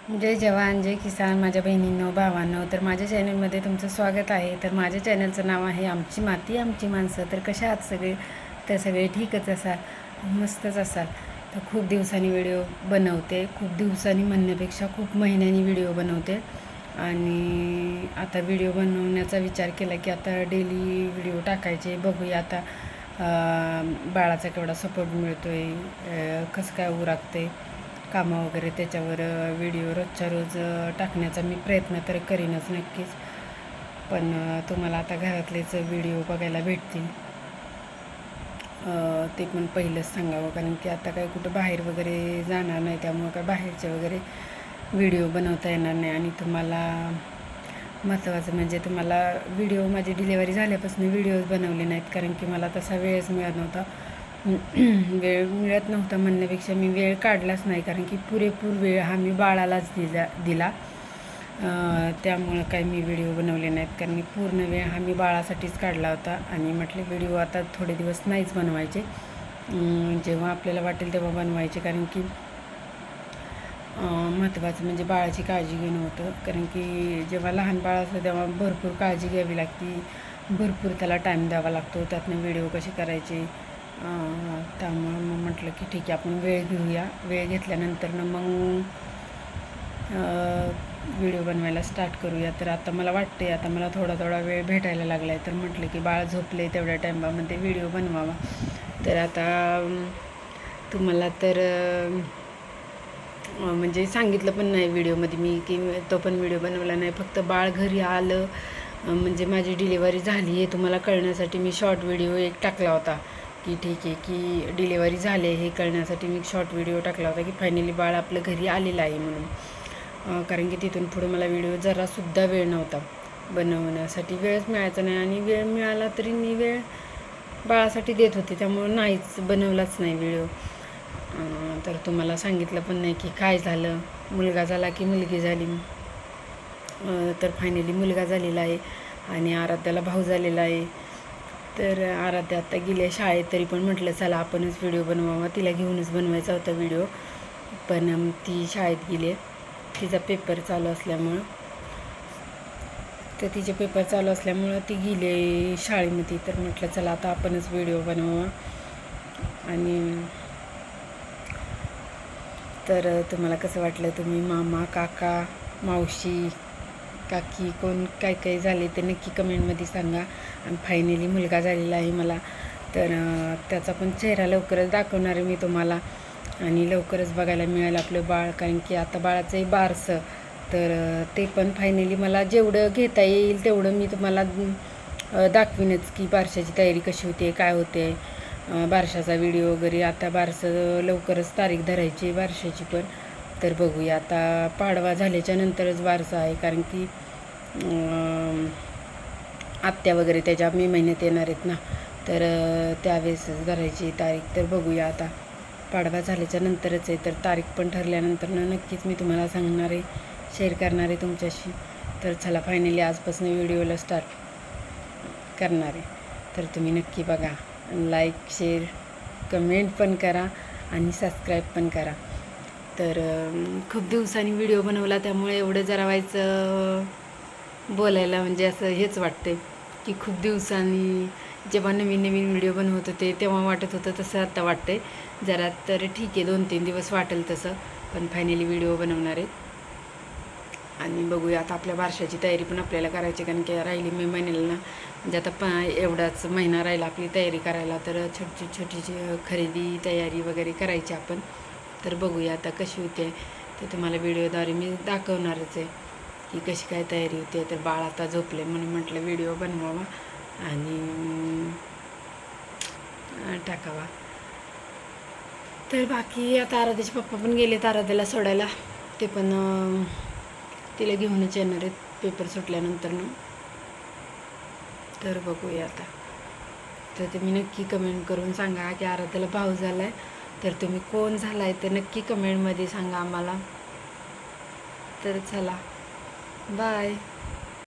जय जवान जय किसान माझ्या बहिणींनो भावांनो. तर माझ्या चॅनलमध्ये तुमचं स्वागत आहे. तर माझ्या चॅनलचं नाव आहे आमची माती आमची माणसं. तर कशा आहात सगळे? तर सगळे ठीकच असाल, मस्तच असाल. तर खूप दिवसांनी व्हिडिओ बनवते, खूप दिवसांनी म्हणण्यापेक्षा खूप महिन्यांनी व्हिडिओ बनवते. आणि आता व्हिडिओ बनवण्याचा विचार केला की आता डेली व्हिडिओ टाकायचे. बघूया आता बाळाचा केवढा सपोर्ट मिळतो आहे, कसं काय उरकते कामं वगैरे, त्याच्यावर व्हिडिओ रोजच्या रोज टाकण्याचा मी प्रयत्न तर करीनच नक्कीच. पण तुम्हाला आता घरातलेच व्हिडिओ बघायला भेटतील, ते पण पहिलंच सांगावं. कारण की आता काय कुठं बाहेर वगैरे जाणार नाही, त्यामुळं काय बाहेरचे वगैरे व्हिडिओ बनवता येणार नाही. आणि तुम्हाला महत्त्वाचं म्हणजे तुम्हाला व्हिडिओ, माझी डिलेवरी झाल्यापासून व्हिडिओज बनवले नाहीत, कारण की मला तसा वेळच मिळत नव्हता. वेळ मिळत नव्हता म्हणण्यापेक्षा मी वेळ काढलाच नाही, कारण की पुरेपूर वेळ हा मी बाळालाच दिला. त्यामुळं काही मी व्हिडिओ बनवले नाहीत, कारण मी पूर्ण वेळ हा मी बाळासाठीच काढला होता. आणि म्हटले व्हिडिओ आता थोडे दिवस नाहीच बनवायचे, जेव्हा आपल्याला वाटेल तेव्हा बनवायचे. कारण की महत्त्वाचं म्हणजे बाळाची काळजी घेणं होतं, कारण की जेव्हा लहान बाळ असतं तेव्हा भरपूर काळजी घ्यावी लागते, भरपूर त्याला टाईम द्यावा लागतो. त्यातनं व्हिडिओ कसे करायचे, त्यामुळं मग म्हटलं की ठीक आहे, आपण वेळ घेऊया. वेळ घेतल्यानंतर मग व्हिडिओ बनवायला स्टार्ट करूया. तर आता मला वाटते, आता मला थोडा थोडा वेळ भेटायला लागला आहे, तर म्हटलं की बाळ झोपले तेवढ्या टाईमामध्ये व्हिडिओ बनवावा. तर आता तुम्हाला तर म्हणजे सांगितलं पण नाही व्हिडिओमध्ये मी की तो पण व्हिडिओ बनवला नाही. फक्त बाळ घरी आलं म्हणजे माझी डिलेवरी झाली आहे तुम्हाला कळण्यासाठी मी शॉर्ट व्हिडिओ एक टाकला होता, की ठीक आहे की डिलेवरी झाली हे कळण्यासाठी मी शॉर्ट व्हिडिओ टाकला होता की फायनली बाळ आपलं घरी आलेलं आहे म्हणून. कारण की तिथून पुढे मला व्हिडिओ जरासुद्धा वेळ नव्हता बनवण्यासाठी, वेळच मिळायचा नाही. आणि वेळ मिळाला तरी मी वेळ बाळासाठी देत होते, त्यामुळं नाहीच बनवलाच नाही व्हिडिओ. तर तुम्हाला सांगितलं पण नाही की काय झालं, मुलगा झाला की मुलगी झाली. तर फायनली मुलगा झालेला आहे आणि आराध्याला भाऊ झालेला आहे. तर आराध्या आत्ता गेली आहे शाळेत, तरी पण म्हटलं चला आपणच व्हिडिओ बनवावा. तिला घेऊनच बनवायचा होता व्हिडिओ, पण ती शाळेत गेली आहे. तिचा पेपर चालू असल्यामुळं, तर तिचे पेपर चालू असल्यामुळं ती गेली शाळेमध्ये. तर म्हटलं चला आता आपणच व्हिडिओ बनवावा. आणि तर तुम्हाला कसं वाटलं, तुम्ही मामा काका मावशी काकी कोण काय काय झाले ते नक्की कमेंटमध्ये सांगा. आणि फायनली मुलगा झालेला आहे मला, तर त्याचा पण चेहरा लवकरच दाखवणार आहे मी तुम्हाला. आणि लवकरच बघायला मिळेल आपलं बाळ, कारण की आता बाळाचं आहे बारसं. तर ते पण फायनली मला जेवढं घेता येईल तेवढं मी तुम्हाला दाखवीनच की बारशाची तयारी कशी होते, काय होते, बारशाचा व्हिडिओ वगैरे. आता बारसं लवकरच तारीख धरायची बारशाची पण. तर बघूया आता पाडवा झाल्याच्या नंतरच बारसं आहे, कारण की आत्या वगैरे त्याच्या मे महिन्यात येणार आहेत ना, तर त्यावेळेसच धरायची तारीख. तर बघूया आता पाडवा झाल्याच्या नंतरच आहे, तर तारीख पण ठरल्यानंतर नक्कीच मी तुम्हाला सांगणार आहे, शेअर करणार आहे तुमच्याशी. तर चला फायनली आजपासून व्हिडिओला स्टार्ट करणार आहे. तर तुम्ही नक्की बघा, लाईक शेअर कमेंट पण करा आणि सबस्क्राईब पण करा. तर खूप दिवसांनी व्हिडिओ बनवला, त्यामुळे एवढं जरा व्हायचं बोलायला म्हणजे असं हेच वाटते की खूप दिवसांनी, जेव्हा नवीन नवीन व्हिडिओ बनवत होते तेव्हा वाटत होतं तसं आता वाटते जरा. तर ठीक आहे, 2-3 दिवस वाटेल तसं, पण फायनली व्हिडिओ बनवणार आहे. आणि बघूया आता आपल्या बारशाची तयारी पण आपल्याला करायची, कारण की राहिली मे महिन्याला ना, म्हणजे आता एवढाच महिना राहिला आपली तयारी करायला. तर छोटी छोटीची खरेदी तयारी वगैरे करायची आपण. तर बघूया आता कशी होते, तर तुम्हाला व्हिडिओद्वारे मी दाखवणारच आहे की कशी काय तयारी होते. तर बाळ आता झोपले म्हणून म्हटलं व्हिडिओ बनवावा आणि टाकावा. तर बाकी आता आराध्याचे पप्पा पण गेलेत आराध्याला सोडायला, ते पण तिला घेऊनच येणार आहेत पेपर सुटल्यानंतर ना. तर बघूया आता. तर तुम्ही नक्की कमेंट करून सांगा की आराध्याला भाऊ झाला आहे, तर तुम्ही कोण झाला आहे ते नक्की कमेंटमध्ये सांगा आम्हाला. तर चला बाय.